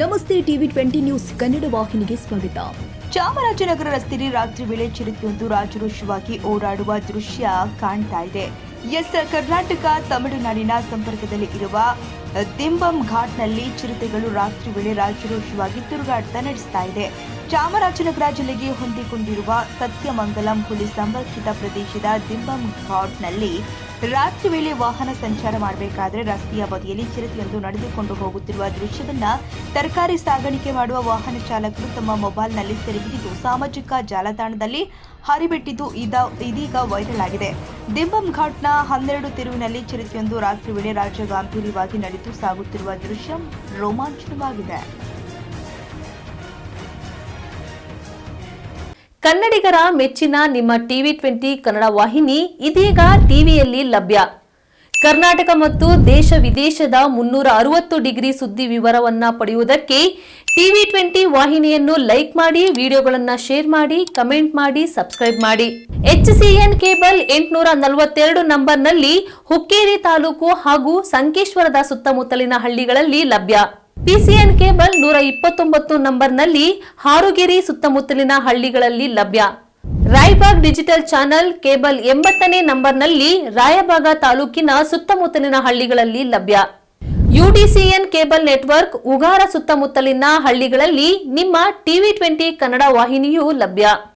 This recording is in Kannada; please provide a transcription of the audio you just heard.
ನಮಸ್ತೆ ಟಿವಿ 20 ನ್ಯೂಸ್ ಕನ್ನಡ ವಾಹಿನಿಗೆ ಸ್ವಾಗತ. ಚಾಮರಾಜನಗರ ರಸ್ತೆಯಲ್ಲಿ ರಾತ್ರಿ ವೇಳೆ ಚಿರತೆಯೊಂದು ರಾಜರೋಷವಾಗಿ ಓಡಾಡುವ ದೃಶ್ಯ ಕಾಣ್ತಾ ಇದೆ. ಕರ್ನಾಟಕ ತಮಿಳುನಾಡಿನ ಸಂಪರ್ಕದಲ್ಲಿ ಇರುವ ದಿಂಬಂ ಘಾಟ್ನಲ್ಲಿ ಚಿರತೆಗಳು ರಾತ್ರಿ ವೇಳೆ ರಾಜರೋಷವಾಗಿ ತಿರುಗಾಟ ನಡೆಸ್ತಾ ಇದೆ. ಚಾಮರಾಜನಗರ ಜಿಲ್ಲೆಗೆ ಹೊಂದಿಕೊಂಡಿರುವ ಸತ್ಯಮಂಗಲಂ ಹುಲಿ ಸಂರಕ್ಷಿತ ಪ್ರದೇಶದ ದಿಂಬಂ ಘಾಟ್ನಲ್ಲಿ ರಾತ್ರಿ ವೇಳೆ ವಾಹನ ಸಂಚಾರ ಮಾಡಬೇಕಾದ್ರೆ ರಸ್ತೆಯ ಬದಿಯಲ್ಲಿ ಚಿರತೆಯೊಂದು ನಡೆದುಕೊಂಡು ಹೋಗುತ್ತಿರುವ ದೃಶ್ಯವನ್ನ ತರಕಾರಿ ಸಾಗಾಣಿಕೆ ಮಾಡುವ ವಾಹನ ಚಾಲಕರು ತಮ್ಮ ಮೊಬೈಲ್ನಲ್ಲಿ ಸೆರೆ ಹಿಡಿದು ಸಾಮಾಜಿಕ ಜಾಲತಾಣದಲ್ಲಿ ಹರಿಬಿಟ್ಟಿದ್ದು ಇದೀಗ ವೈರಲ್ ಆಗಿದೆ. ದಿಂಬಂ ಘಾಟ್ನ 12 ತಿರುವಿನಲ್ಲಿ ಚಿರತೆಯೊಂದು ರಾತ್ರಿ ವೇಳೆ ರಾಜಗಾಂಭೀರ್ಯವಾಗಿ ನಡೆದು ಸಾಗುತ್ತಿರುವ ದೃಶ್ಯ ರೋಮಾಂಚನವಾಗಿದೆ. ಕನ್ನಡಿಗರ ಮೆಚ್ಚಿನ ನಿಮ್ಮ ಟಿವಿ 20 ಕನ್ನಡ ವಾಹಿನಿ ಇದೀಗ ಟಿವಿಯಲ್ಲಿ ಲಭ್ಯ. ಕರ್ನಾಟಕ ಮತ್ತು ದೇಶ ವಿದೇಶದ 360 ಡಿಗ್ರಿ ಸುದ್ದಿ ವಿವರವನ್ನ ಪಡೆಯುವುದಕ್ಕೆ ಟಿವಿ 20 ವಾಹಿನಿಯನ್ನು ಲೈಕ್ ಮಾಡಿ, ವಿಡಿಯೋಗಳನ್ನು ಶೇರ್ ಮಾಡಿ, ಕಮೆಂಟ್ ಮಾಡಿ, ಸಬ್ಸ್ಕ್ರೈಬ್ ಮಾಡಿ. HCN ಕೇಬಲ್ 842 ನಂಬರ್ನಲ್ಲಿ ಹುಕ್ಕೇರಿ ತಾಲೂಕು ಹಾಗೂ ಸಂಕೇಶ್ವರದ ಸುತ್ತಮುತ್ತಲಿನ ಹಳ್ಳಿಗಳಲ್ಲಿ ಲಭ್ಯ. PCN ಕೇಬಲ್ 129 ನಂಬರ್ನಲ್ಲಿ ಹಾರುಗೆರೆ ಸುತ್ತಮುತ್ತಲಿನ ಹಳ್ಳಿಗಳಲ್ಲಿ ಲಭ್ಯ. ರಾಯಬಾಗ್ ಡಿಜಿಟಲ್ ಚಾನೆಲ್ ಕೇಬಲ್ 80ನೇ ನಂಬರ್ನಲ್ಲಿ ರಾಯಬಾಗ ತಾಲೂಕಿನ ಸುತ್ತಮುತ್ತಲಿನ ಹಳ್ಳಿಗಳಲ್ಲಿ ಲಭ್ಯ. UDCN ಕೇಬಲ್ ನೆಟ್ವರ್ಕ್ ಉಗಾರ ಸುತ್ತಮುತ್ತಲಿನ ಹಳ್ಳಿಗಳಲ್ಲಿ ನಿಮ್ಮ ಟಿವಿ 20 ಕನ್ನಡ ವಾಹಿನಿಯೂ ಲಭ್ಯ.